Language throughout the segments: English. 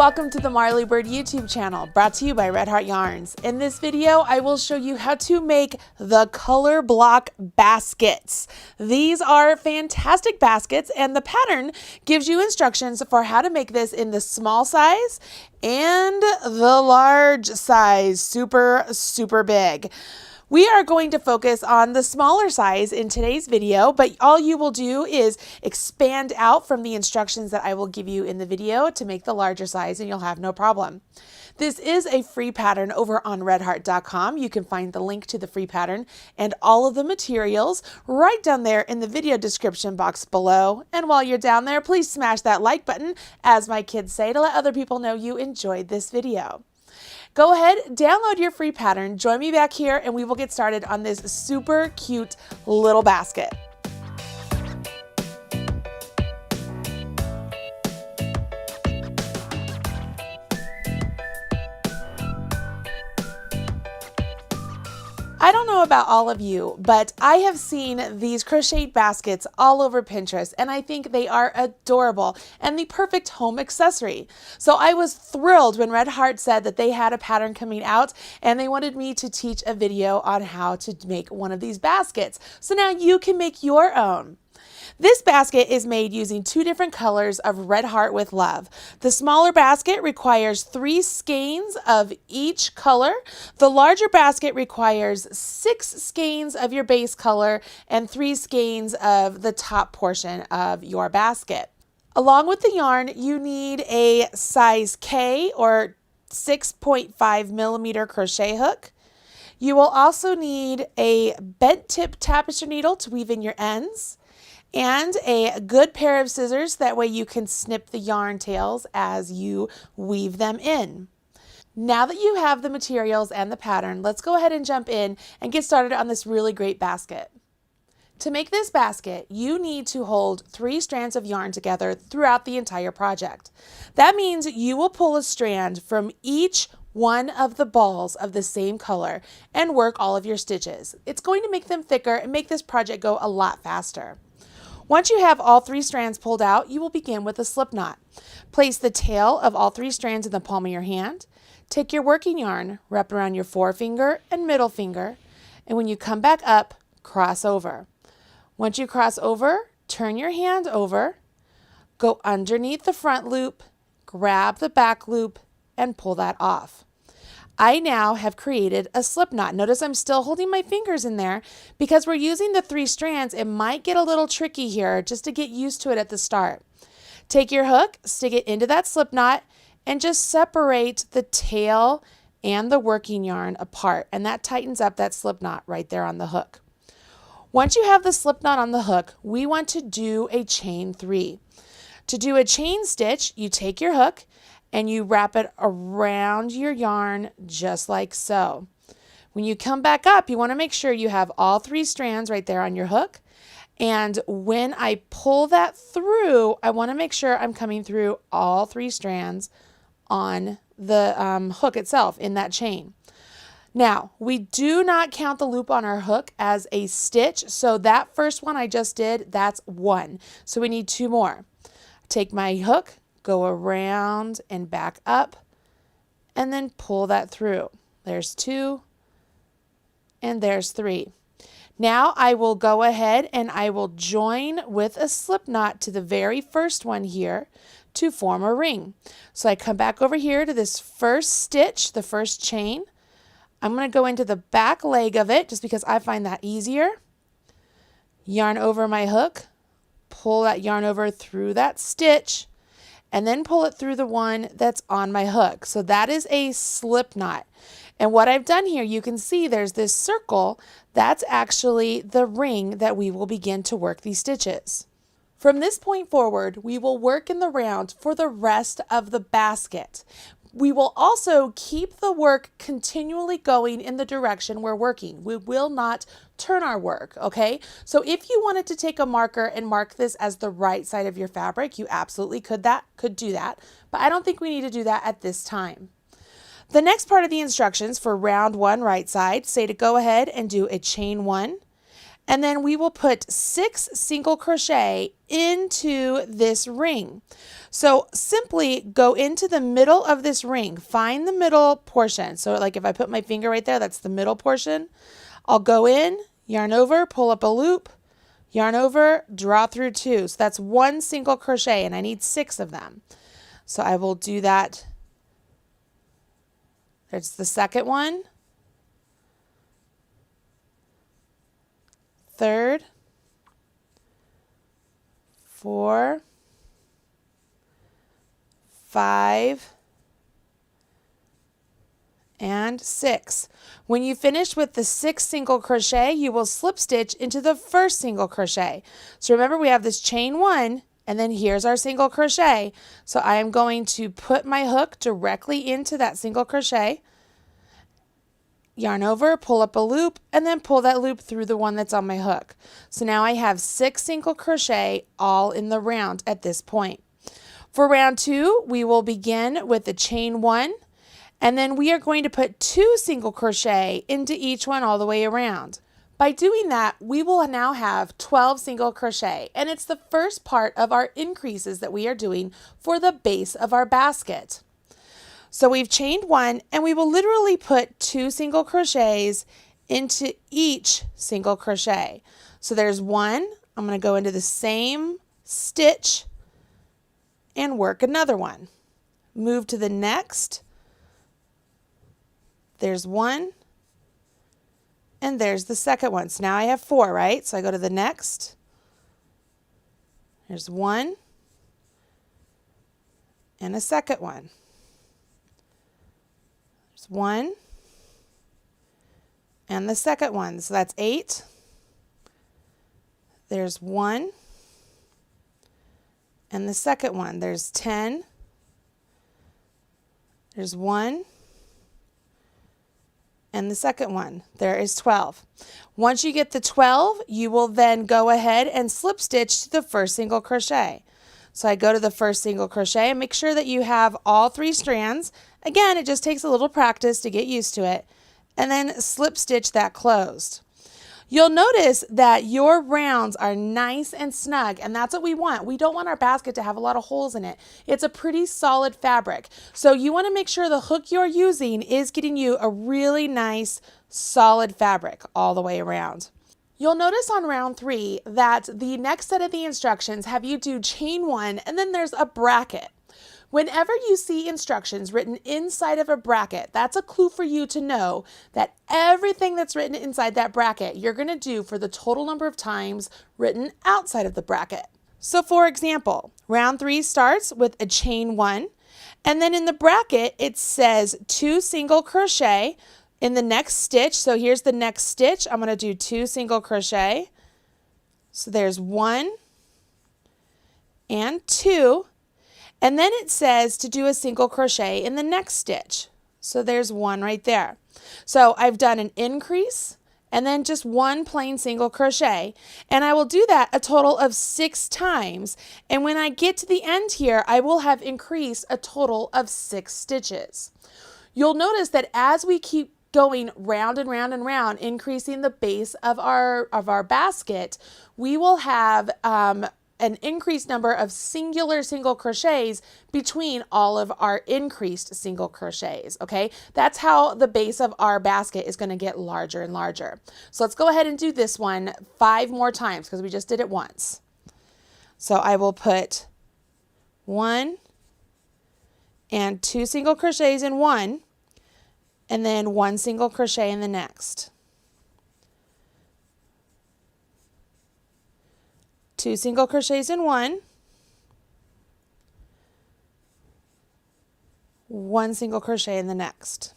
welcome to the Marley Bird YouTube channel, brought to you by Red Heart Yarns. In this video, I will show you how to make the color block baskets. These are fantastic baskets, and the pattern gives you instructions for how to make this in the small size and the large size, super big. We are going to focus on the smaller size in today's video, but all you will do is expand out from the instructions that I will give you in the video to make the larger size, and you'll have no problem. This is a free pattern over on redheart.com. You can find the link to the free pattern and all of the materials right down there in the video description box below. And while you're down there, please smash that like button, as my kids say, to let other people know you enjoyed this video. Go ahead, download your free pattern, join me back here, and we will get started on this super cute little basket. I don't know about all of you, but I have seen these crocheted baskets all over Pinterest, and I think they are adorable and the perfect home accessory. So I was thrilled when Red Heart said that they had a pattern coming out and they wanted me to teach a video on how to make one of these baskets. So now you can make your own. This basket is made using two different colors of Red Heart with Love. The smaller basket requires 3 skeins of each color. The larger basket requires 6 skeins of your base color and 3 skeins of the top portion of your basket. Along with the yarn, you need a size K or 6.5 millimeter crochet hook. You will also need a bent tip tapestry needle to weave in your ends, and a good pair of scissors, that way you can snip the yarn tails as you weave them in. Now that you have the materials and the pattern, let's go ahead and jump in and get started on this really great basket. To make this basket, you need to hold 3 strands of yarn together throughout the entire project. That means you will pull a strand from each one of the balls of the same color and work all of your stitches. It's going to make them thicker and make this project go a lot faster. Once you have all 3 strands pulled out, you will begin with a slip knot. Place the tail of all 3 strands in the palm of your hand. Take your working yarn, wrap around your forefinger and middle finger, and when you come back up, cross over. Once you cross over, turn your hand over, go underneath the front loop, grab the back loop, and pull that off. I now have created a slip knot. Notice I'm still holding my fingers in there because we're using the 3 strands. It might get a little tricky here just to get used to it at the start. Take your hook, stick it into that slip knot, and just separate the tail and the working yarn apart. And that tightens up that slip knot right there on the hook. Once you have the slip knot on the hook, we want to do a chain 3. To do a chain stitch, you take your hook and you wrap it around your yarn just like so. When you come back up, you want to make sure you have all 3 strands right there on your hook. And when I pull that through, I want to make sure I'm coming through all 3 strands on the hook itself in that chain. Now, we do not count the loop on our hook as a stitch, so that first one I just did, that's 1. So we need 2 more. Take my hook, go around and back up, and then pull that through. There's 2, and there's 3. Now I will go ahead and I will join with a slip knot to the very first one here to form a ring. So I come back over here to this first stitch, the first chain. I'm going to go into the back leg of it just because I find that easier. Yarn over my hook, pull that yarn over through that stitch, and then pull it through the one that's on my hook. So that is a slip knot. And what I've done here, you can see there's this circle. That's actually the ring that we will begin to work these stitches. From this point forward, we will work in the round for the rest of the basket. We will also keep the work continually going in the direction we're working. We will not turn our work, okay? So if you wanted to take a marker and mark this as the right side of your fabric, you absolutely could do that, but I don't think we need to do that at this time. The next part of the instructions for round 1 right side say to go ahead and do a chain 1, and then we will put 6 single crochet into this ring. So simply go into the middle of this ring, find the middle portion. So like if I put my finger right there, that's the middle portion. I'll go in, yarn over, pull up a loop, yarn over, draw through 2. So that's 1 single crochet, and I need 6 of them. So I will do that. There's the second one, third, 4, 5, and 6. When you finish with the 6th single crochet, you will slip stitch into the first single crochet. So remember, we have this chain 1, and then here's our single crochet. So I am going to put my hook directly into that single crochet, yarn over, pull up a loop, and then pull that loop through the one that's on my hook. So now I have 6 single crochet all in the round at this point. For round 2, we will begin with the chain 1, and then we are going to put 2 single crochet into each one all the way around. By doing that, we will now have 12 single crochet, and it's the first part of our increases that we are doing for the base of our basket. So we've chained 1, and we will literally put 2 single crochets into each single crochet. So there's 1, I'm going to go into the same stitch and work another one. Move to the next. There's 1, and there's the second one. So now I have 4, right? So I go to the next. There's 1 and a second one. There's 1 and the second one. So that's 8. There's 1 and the second one. There's 10. There's 1 and the second one. There is 12. Once you get the 12, you will then go ahead and slip stitch to the first single crochet. So I go to the first single crochet and make sure that you have all 3 strands. Again, it just takes a little practice to get used to it, and then slip stitch that closed. You'll notice that your rounds are nice and snug, and that's what we want. We don't want our basket to have a lot of holes in it. It's a pretty solid fabric. So you want to make sure the hook you're using is getting you a really nice, solid fabric all the way around. You'll notice on round 3 that the next set of the instructions have you do chain 1, and then there's a bracket. Whenever you see instructions written inside of a bracket, that's a clue for you to know that everything that's written inside that bracket you're going to do for the total number of times written outside of the bracket. So for example, round 3 starts with a chain 1, and then in the bracket it says 2 single crochet in the next stitch. So here's the next stitch. I'm going to do 2 single crochet. So there's 1 and 2. And then it says to do a single crochet in the next stitch. So there's 1 right there. So I've done an increase and then just 1 plain single crochet. And I will do that a total of 6 times. And when I get to the end here, I will have increased a total of 6 stitches. You'll notice that as we keep going round and round and round, increasing the base of our basket, we will have an increased number of singular single crochets between all of our increased single crochets, okay? That's how the base of our basket is going to get larger and larger. So let's go ahead and do this one 5 more times because we just did it once. So I will put 1 and 2 single crochets in one, and then 1 single crochet in the next. 2 single crochets in one, 1 single crochet in the next.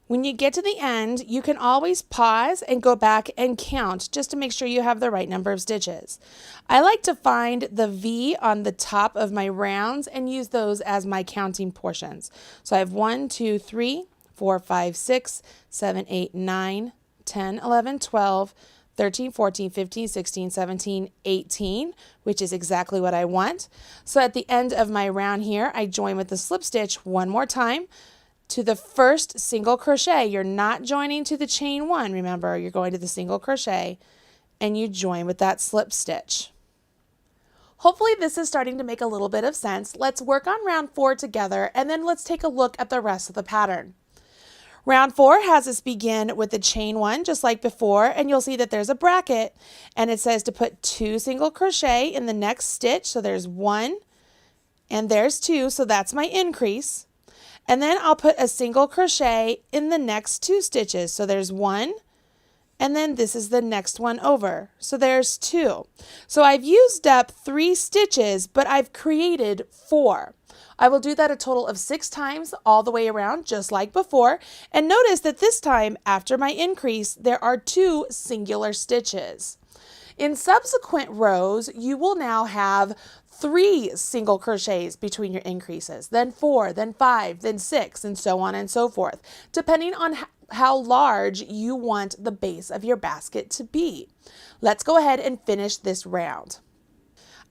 When you get to the end, you can always pause and go back and count just to make sure you have the right number of stitches. I like to find the V on the top of my rounds and use those as my counting portions. So I have 1, 2, 3, 4, 5, 6, 7, 8, 9, 10, 11, 12, 13, 14, 15, 16, 17, 18, which is exactly what I want. So at the end of my round here, I join with the slip stitch one more time to the first single crochet. You're not joining to the chain one. Remember, you're going to the single crochet and you join with that slip stitch. Hopefully this is starting to make a little bit of sense. Let's work on round 4 together and then let's take a look at the rest of the pattern. Round 4 has us begin with the chain 1 just like before, and you'll see that there's a bracket and it says to put 2 single crochet in the next stitch. So there's 1 and there's 2, so that's my increase. And then I'll put a single crochet in the next 2 stitches. So there's 1, and then this is the next one over. So there's 2. So I've used up 3 stitches, but I've created 4. I will do that a total of 6 times all the way around, just like before. And notice that this time, after my increase, there are 2 singular stitches. In subsequent rows, you will now have 3 single crochets between your increases, then 4, then 5, then 6, and so on and so forth, depending on how large you want the base of your basket to be. Let's go ahead and finish this round.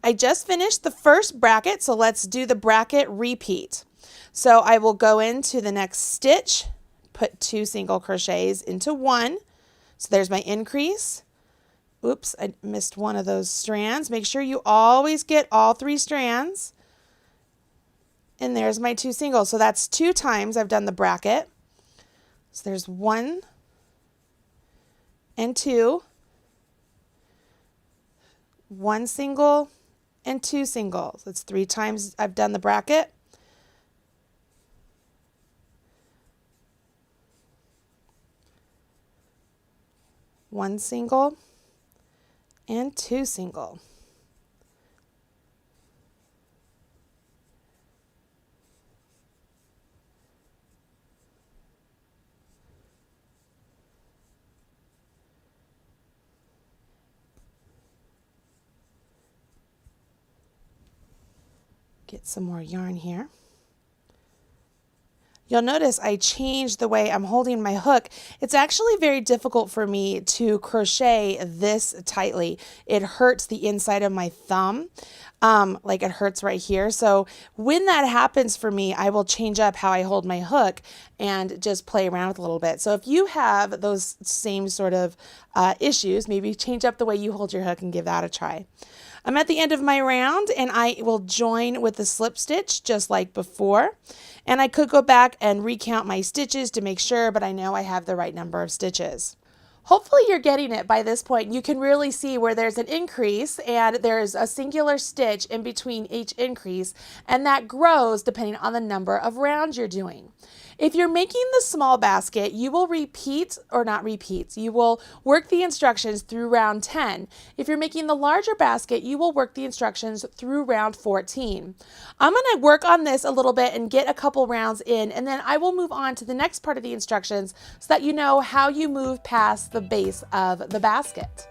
I just finished the first bracket, so let's do the bracket repeat. So I will go into the next stitch, put 2 single crochets into 1. So there's my increase. Oops, I missed one of those strands. Make sure you always get all 3 strands. And there's my 2 singles. So that's 2 times I've done the bracket. So there's 1 and 2, 1 single and 2 singles. That's 3 times I've done the bracket. One single and 2 single. Get some more yarn here. You'll notice I changed the way I'm holding my hook. It's actually very difficult for me to crochet this tightly. It hurts the inside of my thumb, like it hurts right here. So when that happens for me, I will change up how I hold my hook and just play around with it a little bit. So if you have those same sort of issues, maybe change up the way you hold your hook and give that a try. I'm at the end of my round and I will join with the slip stitch just like before. And I could go back and recount my stitches to make sure, but I know I have the right number of stitches. Hopefully you're getting it by this point. You can really see where there's an increase and there's a singular stitch in between each increase, and that grows depending on the number of rounds you're doing. If you're making the small basket, you will you will work the instructions through round 10. If you're making the larger basket, you will work the instructions through round 14. I'm going to work on this a little bit and get a couple rounds in, and then I will move on to the next part of the instructions so that you know how you move past the base of the basket.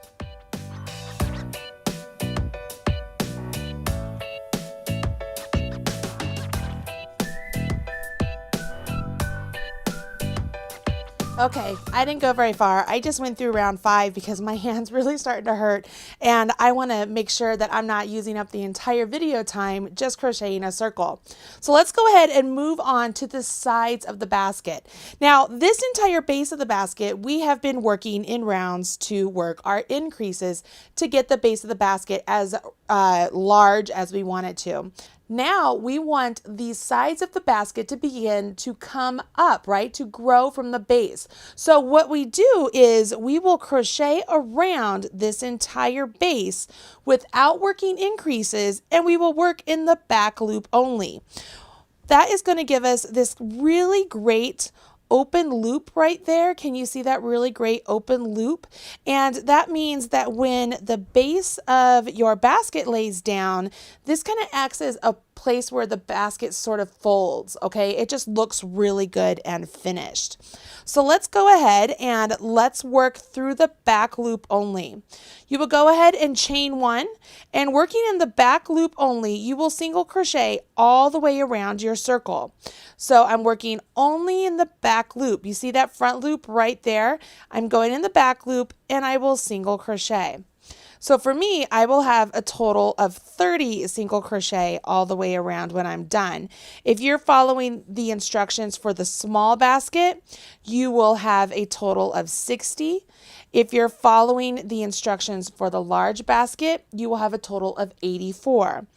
Okay, I didn't go very far. I just went through round 5 because my hand's really starting to hurt and I want to make sure that I'm not using up the entire video time just crocheting a circle. So let's go ahead and move on to the sides of the basket. Now, this entire base of the basket, we have been working in rounds to work our increases to get the base of the basket as large as we want it to. Now we want the sides of the basket to begin to come up, right? To grow from the base. So what we do is we will crochet around this entire base without working increases, and we will work in the back loop only. That is going to give us this really great open loop right there. Can you see that really great open loop? And that means that when the base of your basket lays down, this kind of acts as a place where the basket sort of folds, okay? It just looks really good and finished. So let's go ahead and let's work through the back loop only. You will go ahead and chain one, and working in the back loop only, you will single crochet all the way around your circle. So I'm working only in the back loop. You see that front loop right there? I'm going in the back loop and I will single crochet. So for me, I will have a total of 30 single crochet all the way around when I'm done. If you're following the instructions for the small basket, you will have a total of 60. If you're following the instructions for the large basket, you will have a total of 84.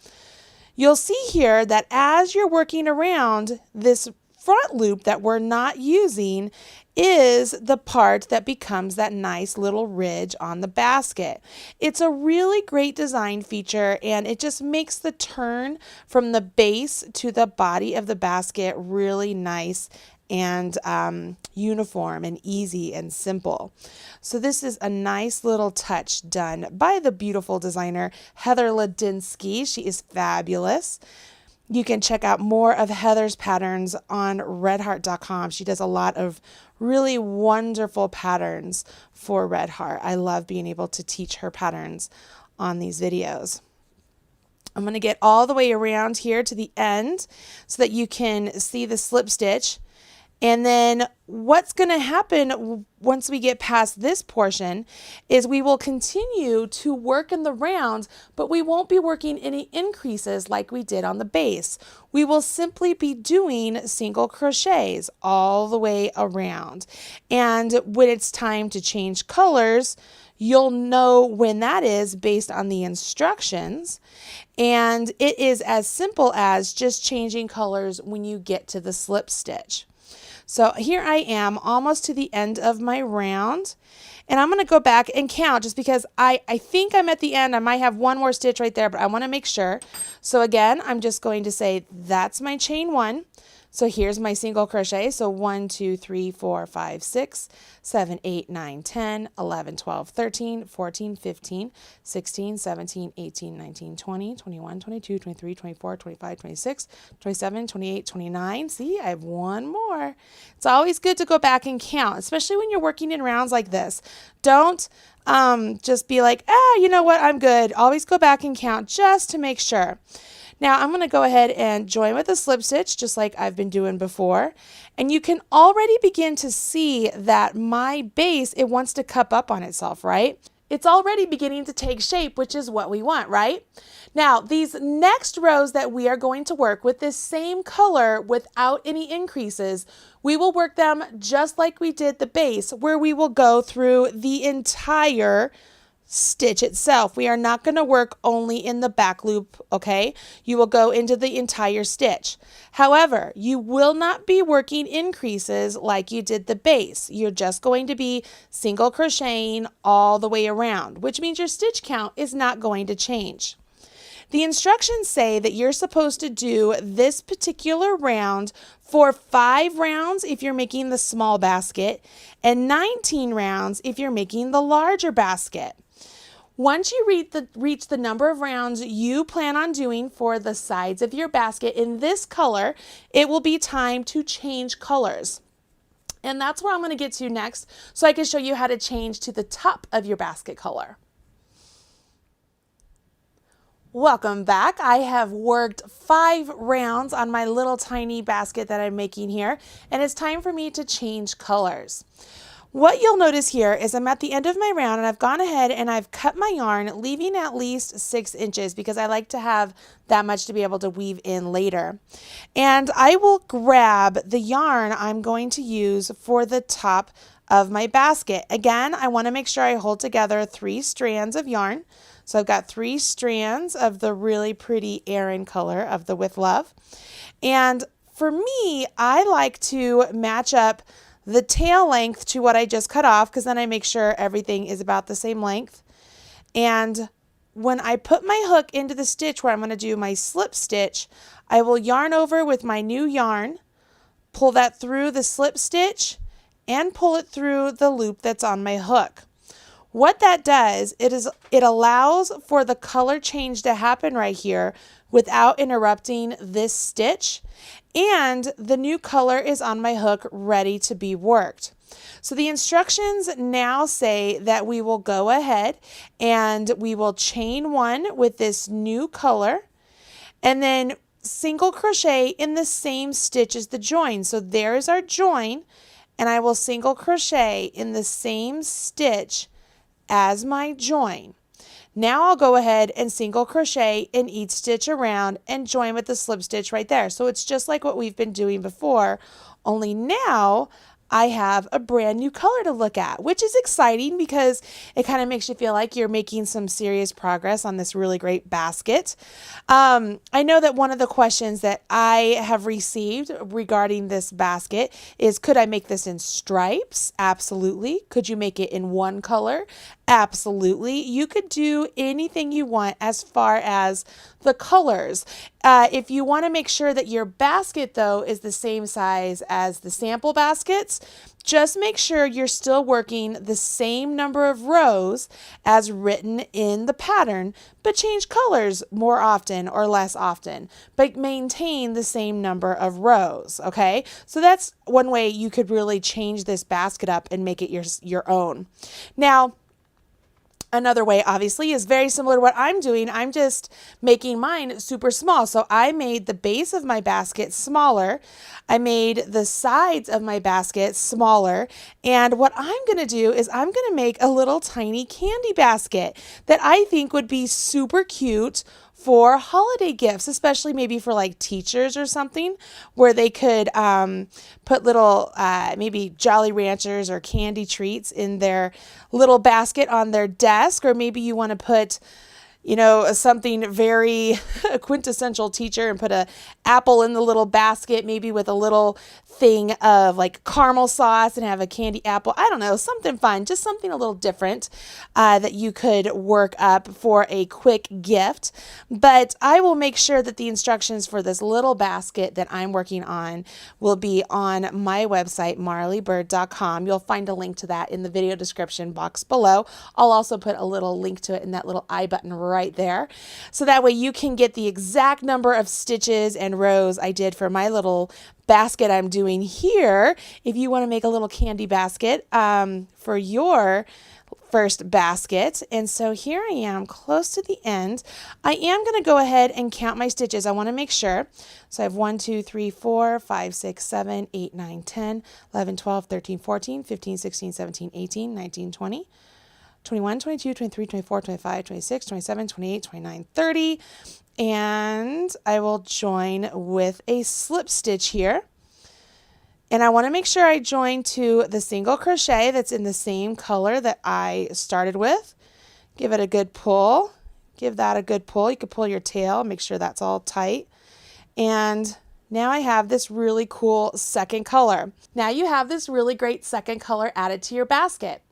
You'll see here that as you're working around, this front loop that we're not using is the part that becomes that nice little ridge on the basket. It's a really great design feature, and it just makes the turn from the base to the body of the basket really nice and uniform and easy and simple. So this is a nice little touch done by the beautiful designer Heather Ladinsky. She is fabulous. You can check out more of Heather's patterns on redheart.com. She does a lot of really wonderful patterns for Red Heart. I love being able to teach her patterns on these videos. I'm going to get all the way around here to the end so that you can see the slip stitch. And then what's going to happen once we get past this portion is we will continue to work in the rounds, but we won't be working any increases like we did on the base. We will simply be doing single crochets all the way around. And when it's time to change colors, you'll know when that is based on the instructions. And it is as simple as just changing colors when you get to the slip stitch. So here I am almost to the end of my round, and I'm going to go back and count just because I think I'm at the end. I might have one more stitch right there, but I want to make sure. So again, I'm just going to say that's my chain one. So here's my single crochet. So 1, 2, 3, 4, 5, 6, 7, 8, 9, 10, 11, 12, 13, 14, 15, 16, 17, 18, 19, 20, 21, 22, 23, 24, 25, 26, 27, 28, 29. See, I have one more. It's always good to go back and count, especially when you're working in rounds like this. Don't just be like, you know what, I'm good. Always go back and count just to make sure. Now I'm going to go ahead and join with a slip stitch just like I've been doing before. And you can already begin to see that my base, it wants to cup up on itself, right? It's already beginning to take shape, which is what we want, right? Now, these next rows that we are going to work with this same color without any increases, we will work them just like we did the base, where we will go through the entire stitch itself. We are not going to work only in the back loop, okay? You will go into the entire stitch. However, you will not be working increases like you did the base. You're just going to be single crocheting all the way around, which means your stitch count is not going to change. The instructions say that you're supposed to do this particular round for 5 rounds if you're making the small basket and 19 rounds if you're making the larger basket. Once you reach the number of rounds you plan on doing for the sides of your basket in this color, it will be time to change colors. And that's where I'm going to get to next, so I can show you how to change to the top of your basket color. Welcome back. I have worked 5 rounds on my little tiny basket that I'm making here, and it's time for me to change colors. What you'll notice here is I'm at the end of my round and I've gone ahead and I've cut my yarn, leaving at least 6 inches because I like to have that much to be able to weave in later. And I will grab the yarn I'm going to use for the top of my basket. Again, I want to make sure I hold together 3 strands of yarn. So I've got 3 strands of the really pretty Aran color of the With Love. And for me, I like to match up the tail length to what I just cut off, because then I make sure everything is about the same length. And when I put my hook into the stitch where I'm going to do my slip stitch, I will yarn over with my new yarn, pull that through the slip stitch and pull it through the loop that's on my hook. What that does, it allows for the color change to happen right here without interrupting this stitch, and the new color is on my hook ready to be worked. So the instructions now say that we will go ahead and we will chain one with this new color and then single crochet in the same stitch as the join. So there's our join, and I will single crochet in the same stitch as my join. Now I'll go ahead and single crochet in each stitch around and join with the slip stitch right there. So it's just like what we've been doing before, only now I have a brand new color to look at, which is exciting because it kind of makes you feel like you're making some serious progress on this really great basket. I know that one of the questions that I have received regarding this basket is, could I make this in stripes? Absolutely. Could you make it in one color? Absolutely. You could do anything you want as far as the colors. If you want to make sure that your basket, though, is the same size as the sample baskets, just make sure you're still working the same number of rows as written in the pattern, but change colors more often or less often, but maintain the same number of rows, okay? So that's one way you could really change this basket up and make it your own. Now, another way, obviously, is very similar to what I'm doing. I'm just making mine super small. So I made the base of my basket smaller. I made the sides of my basket smaller. And what I'm going to do is I'm going to make a little tiny candy basket that I think would be super cute for holiday gifts, especially maybe for like teachers or something, where they could put little maybe Jolly Ranchers or candy treats in their little basket on their desk, or maybe you want to put, you know, something very quintessential teacher and put an apple in the little basket, maybe with a little thing of like caramel sauce and have a candy apple. I don't know, something fun, just something a little different that you could work up for a quick gift. But I will make sure that the instructions for this little basket that I'm working on will be on my website, marleybird.com. You'll find a link to that in the video description box below. I'll also put a little link to it in that little I button right there. So that way you can get the exact number of stitches and rows I did for my little basket I'm doing here. If you want to make a little candy basket for your first basket. And so here I am close to the end. I am going to go ahead and count my stitches. I want to make sure. So I have 1, 2, 3, 4, 5, 6, 7, 8, 9, 10, 11, 12, 13, 14, 15, 16, 17, 18, 19, 20. 21, 22, 23, 24, 25, 26, 27, 28, 29, 30. And I will join with a slip stitch here. And I want to make sure I join to the single crochet that's in the same color that I started with. Give it a good pull. Give that a good pull. You could pull your tail, make sure that's all tight. And now I have this really cool second color. Now you have this really great second color added to your basket.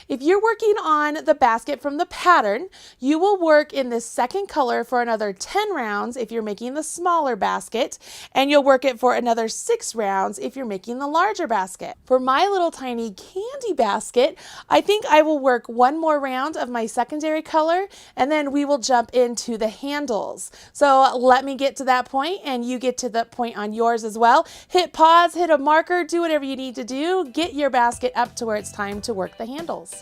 If you're working on the basket from the pattern, you will work in this second color for another 10 rounds if you're making the smaller basket, and you'll work it for another 6 rounds if you're making the larger basket. For my little tiny candy basket, I think I will work one more round of my secondary color, and then we will jump into the handles. So let me get to that point, and you get to the point on yours as well. Hit pause, hit a marker, do whatever you need to do. Get your basket up to where it's time to work the handles.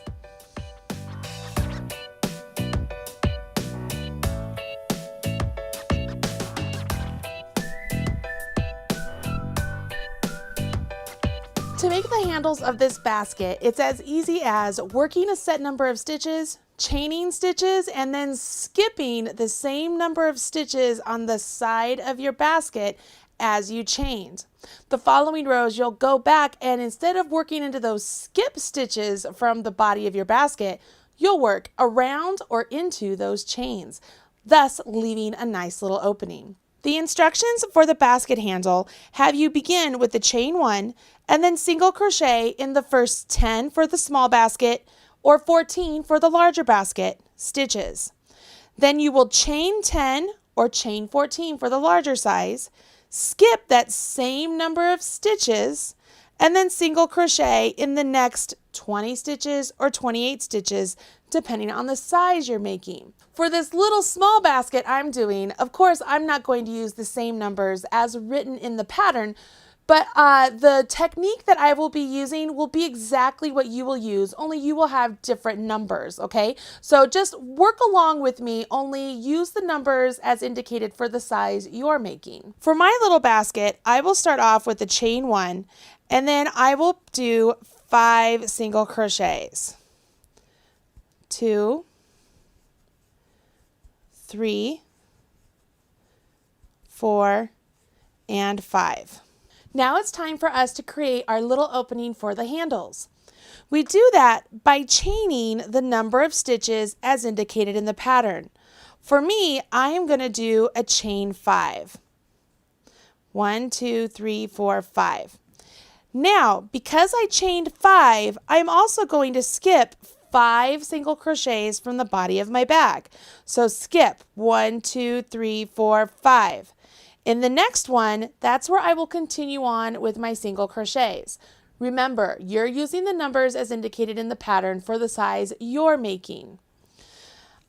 To make the handles of this basket, it's as easy as working a set number of stitches, chaining stitches, and then skipping the same number of stitches on the side of your basket as you chained. The following rows, you'll go back, and instead of working into those skip stitches from the body of your basket, you'll work around or into those chains, thus leaving a nice little opening. The instructions for the basket handle have you begin with the chain 1 and then single crochet in the first 10 for the small basket or 14 for the larger basket stitches. Then you will chain 10 or chain 14 for the larger size, skip that same number of stitches, and then single crochet in the next 20 stitches or 28 stitches, depending on the size you're making. For this little small basket I'm doing, of course, I'm not going to use the same numbers as written in the pattern, but the technique that I will be using will be exactly what you will use, only you will have different numbers, okay? So just work along with me, only use the numbers as indicated for the size you're making. For my little basket, I will start off with the chain 1, and then I will do 5 single crochets. 2, 3, 4, and 5. Now it's time for us to create our little opening for the handles. We do that by chaining the number of stitches as indicated in the pattern. For me, I am going to do a chain 5. 1, 2, 3, 4, 5. Now, because I chained 5, I'm also going to skip 5 single crochets from the body of my bag. So skip 1, 2, 3, 4, 5. In the next one, that's where I will continue on with my single crochets. Remember, you're using the numbers as indicated in the pattern for the size you're making.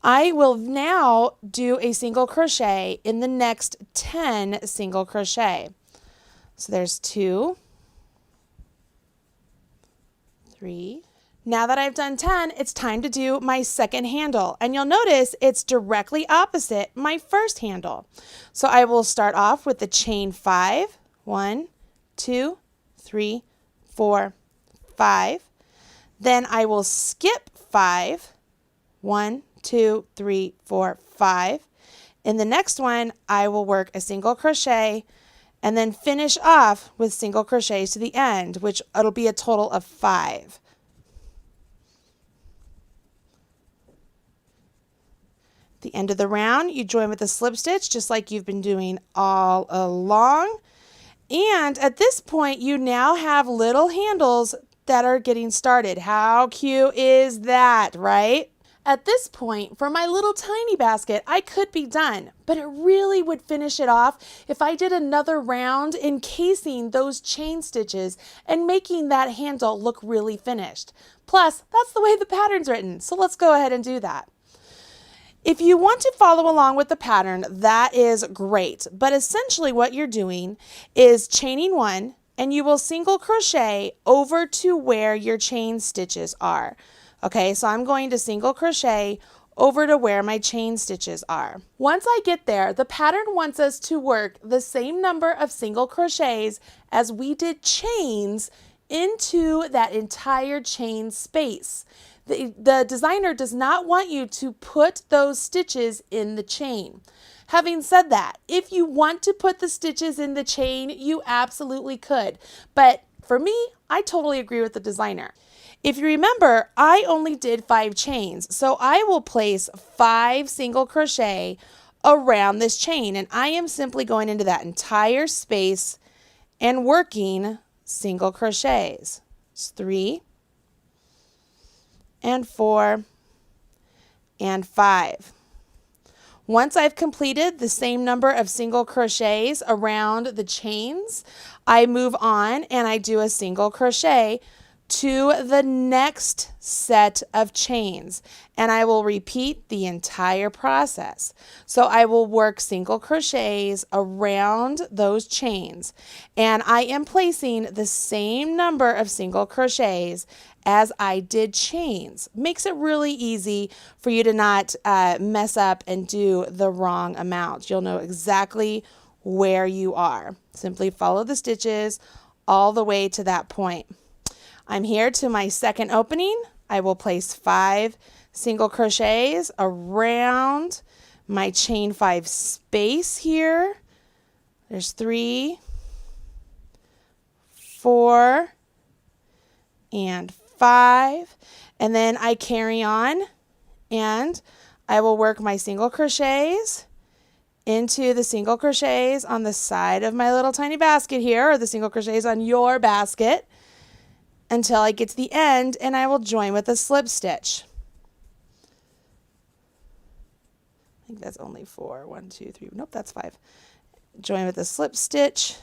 I will now do a single crochet in the next 10 single crochet. So there's 2, 3. Now that I've done 10, it's time to do my second handle, and you'll notice it's directly opposite my first handle. So I will start off with the chain 5, 1, 2, 3, 4, 5. Then I will skip 5, 1, 2, 3, 4, 5. In the next one, I will work a single crochet and then finish off with single crochets to the end, which it'll be a total of 5. The end of the round, you join with a slip stitch just like you've been doing all along. And at this point, you now have little handles that are getting started. How cute is that, right? At this point, for my little tiny basket, I could be done, but it really would finish it off if I did another round encasing those chain stitches and making that handle look really finished. Plus, that's the way the pattern's written, so let's go ahead and do that. If you want to follow along with the pattern, that is great. But essentially what you're doing is chaining 1, and you will single crochet over to where your chain stitches are. Okay, so I'm going to single crochet over to where my chain stitches are. Once I get there, the pattern wants us to work the same number of single crochets as we did chains into that entire chain space. The designer does not want you to put those stitches in the chain. Having said that, if you want to put the stitches in the chain, you absolutely could. But for me, I totally agree with the designer. If you remember, I only did 5 chains, so I will place 5 single crochet around this chain, and I am simply going into that entire space and working single crochets. It's 3, and 4, and 5. Once I've completed the same number of single crochets around the chains, I move on and I do a single crochet to the next set of chains, and I will repeat the entire process. So I will work single crochets around those chains, and I am placing the same number of single crochets as I did chains. Makes it really easy for you to not mess up and do the wrong amount. You'll know exactly where you are. Simply follow the stitches all the way to that point. I'm here to my second opening. I will place 5 single crochets around my chain 5 space here. There's 3, 4, and 5. And then I carry on and I will work my single crochets into the single crochets on the side of my little tiny basket here, or the single crochets on your basket, until I get to the end, and I will join with a slip stitch. I think that's only 4. 1, 2, 3. Nope, that's 5. join with a slip stitch.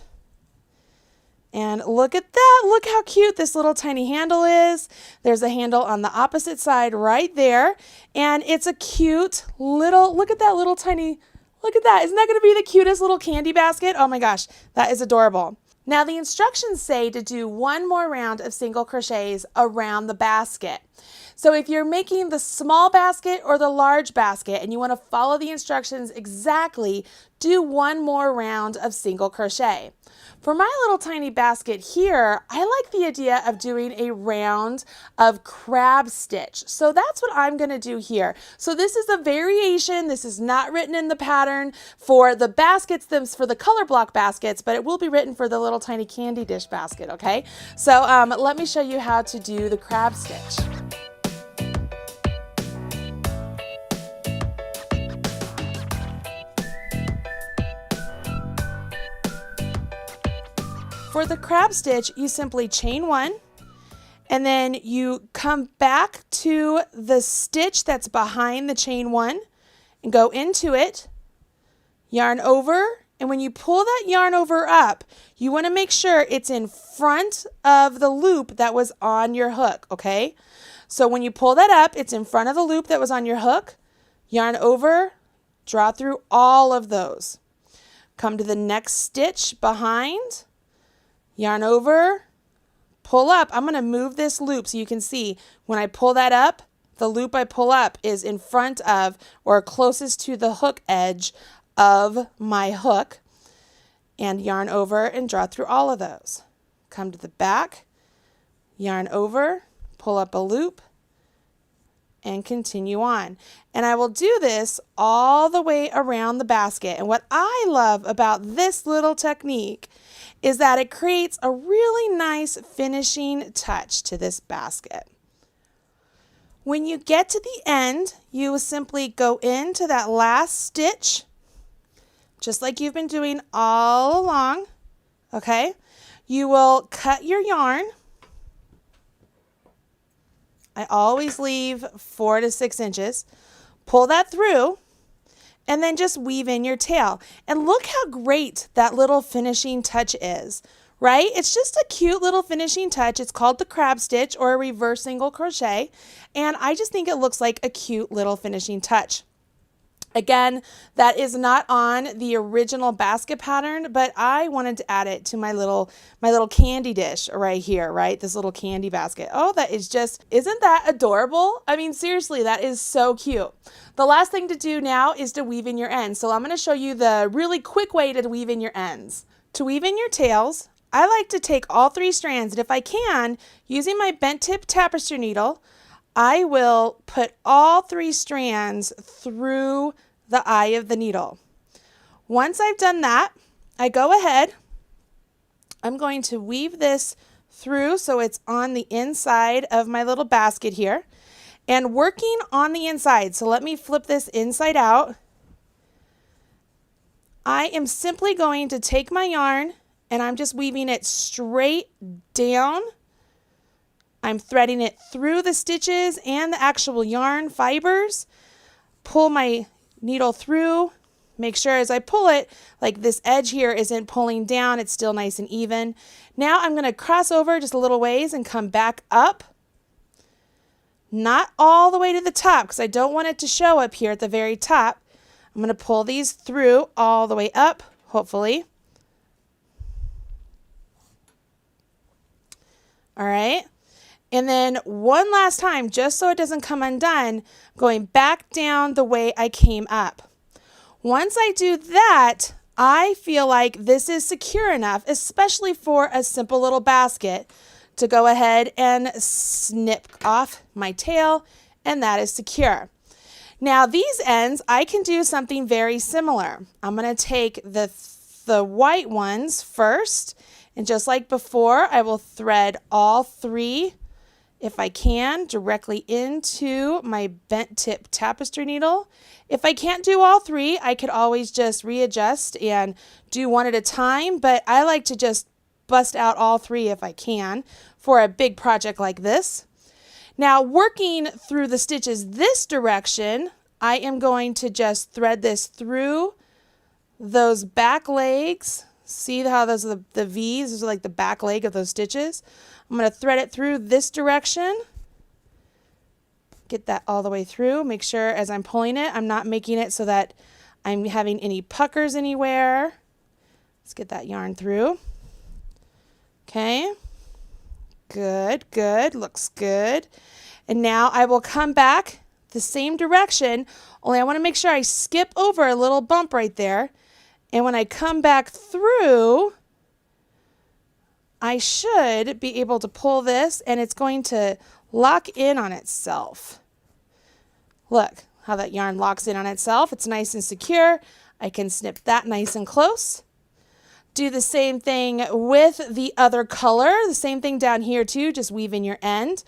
And look at that. Look how cute this little tiny handle is. There's a handle on the opposite side right there. And it's a cute little, look at that little tiny, look at that. Isn't that going to be the cutest little candy basket? Oh my gosh, that is adorable. Now the instructions say to do one more round of single crochets around the basket. So if you're making the small basket or the large basket and you want to follow the instructions exactly, do one more round of single crochet. For my little tiny basket here, I like the idea of doing a round of crab stitch. So that's what I'm going to do here. So this is a variation. This is not written in the pattern for the baskets, for the color block baskets, but it will be written for the little tiny candy dish basket, okay? So let me show you how to do the crab stitch. For the crab stitch, you simply chain one, and then you come back to the stitch that's behind the chain one and go into it, yarn over, and when you pull that yarn over up, you want to make sure it's in front of the loop that was on your hook, okay? So when you pull that up, it's in front of the loop that was on your hook, yarn over, draw through all of those. Come to the next stitch behind, yarn over, pull up. I'm going to move this loop so you can see when I pull that up, the loop I pull up is in front of or closest to the hook edge of my hook, and yarn over and draw through all of those. Come to the back, yarn over, pull up a loop, and continue on. And I will do this all the way around the basket. And what I love about this little technique is that it creates a really nice finishing touch to this basket. When you get to the end, you will simply go into that last stitch, just like you've been doing all along, okay? You will cut your yarn. I always leave 4 to 6 inches. Pull that through, and then just weave in your tail. And look how great that little finishing touch is, right? It's just a cute little finishing touch. It's called the crab stitch or a reverse single crochet. And I just think it looks like a cute little finishing touch. Again, that is not on the original basket pattern, but I wanted to add it to my little candy dish right here, right? This little candy basket. Oh, that is just, isn't that adorable? I mean, seriously, that is so cute. The last thing to do now is to weave in your ends. So I'm going to show you the really quick way to weave in your ends. To weave in your tails, I like to take all 3 strands, and if I can, using my bent tip tapestry needle, I will put all 3 strands through the eye of the needle. Once I've done that, I go ahead, I'm going to weave this through so it's on the inside of my little basket here, and working on the inside. So let me flip this inside out. I am simply going to take my yarn and I'm just weaving it straight down. I'm threading it through the stitches and the actual yarn fibers. Pull my needle through. Make sure as I pull it, like this edge here isn't pulling down. It's still nice and even. Now I'm going to cross over just a little ways and come back up. Not all the way to the top because I don't want it to show up here at the very top. I'm going to pull these through all the way up, hopefully. All right. And then one last time, just so it doesn't come undone, going back down the way I came up. Once I do that, I feel like this is secure enough, especially for a simple little basket, to go ahead and snip off my tail, and that is secure. Now these ends, I can do something very similar. I'm going to take the white ones first, and just like before, I will thread all 3, if I can, directly into my bent tip tapestry needle. If I can't do all 3, I could always just readjust and do one at a time, but I like to just bust out all 3 if I can for a big project like this. Now working through the stitches this direction, I am going to just thread this through those back legs. See how those are the V's? Those are like the back leg of those stitches. I'm going to thread it through this direction. Get that all the way through. Make sure as I'm pulling it, I'm not making it so that I'm having any puckers anywhere. Let's get that yarn through. Okay. Good, good. Looks good. And now I will come back the same direction, only I want to make sure I skip over a little bump right there. And when I come back through, I should be able to pull this and it's going to lock in on itself. Look how that yarn locks in on itself. It's nice and secure. I can snip that nice and close. Do the same thing with the other color. The same thing down here too, just weave in your end.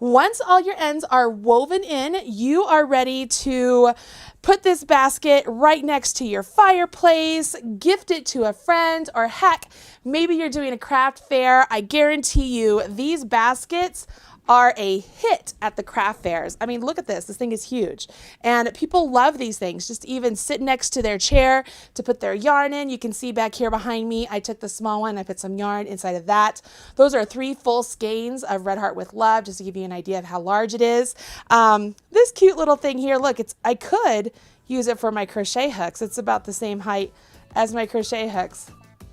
Once all your ends are woven in, you are ready to put this basket right next to your fireplace, gift it to a friend, or heck, maybe you're doing a craft fair. I guarantee you these baskets are a hit at the craft fairs. I mean, look at this. This thing is huge. And people love these things. Just even sit next to their chair to put their yarn in. You can see back here behind me, I took the small one. I put some yarn inside of that. Those are 3 full skeins of Red Heart with Love, just to give you an idea of how large it is. This cute little thing here, look, I could use it for my crochet hooks. It's about the same height as my crochet hooks.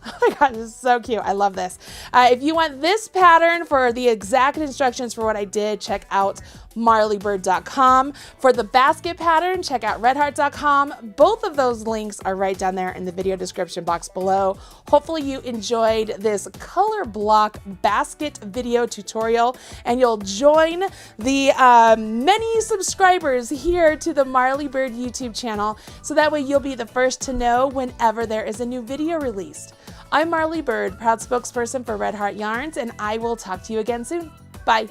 Oh my gosh, this is so cute. I love this. If you want this pattern for the exact instructions for what I did, check out marleybird.com. For the basket pattern, check out redheart.com. Both of those links are right down there in the video description box below. Hopefully you enjoyed this color block basket video tutorial and you'll join the many subscribers here to the Marley Bird YouTube channel so that way you'll be the first to know whenever there is a new video released. I'm Marley Bird, proud spokesperson for Red Heart Yarns, and I will talk to you again soon. Bye.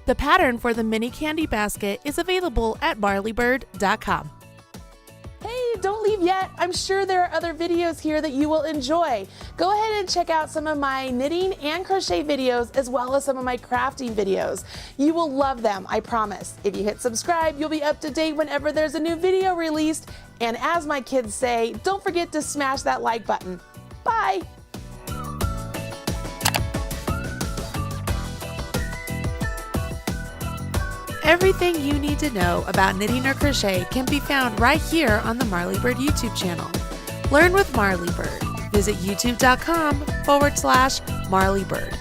The pattern for the mini candy basket is available at marleybird.com. Hey, don't leave yet. I'm sure there are other videos here that you will enjoy. Go ahead and check out some of my knitting and crochet videos as well as some of my crafting videos. You will love them, I promise. If you hit subscribe, you'll be up to date whenever there's a new video released. And as my kids say, don't forget to smash that like button. Bye. Everything you need to know about knitting or crochet can be found right here on the Marley Bird YouTube channel. Learn with Marley Bird. Visit youtube.com/Marley Bird.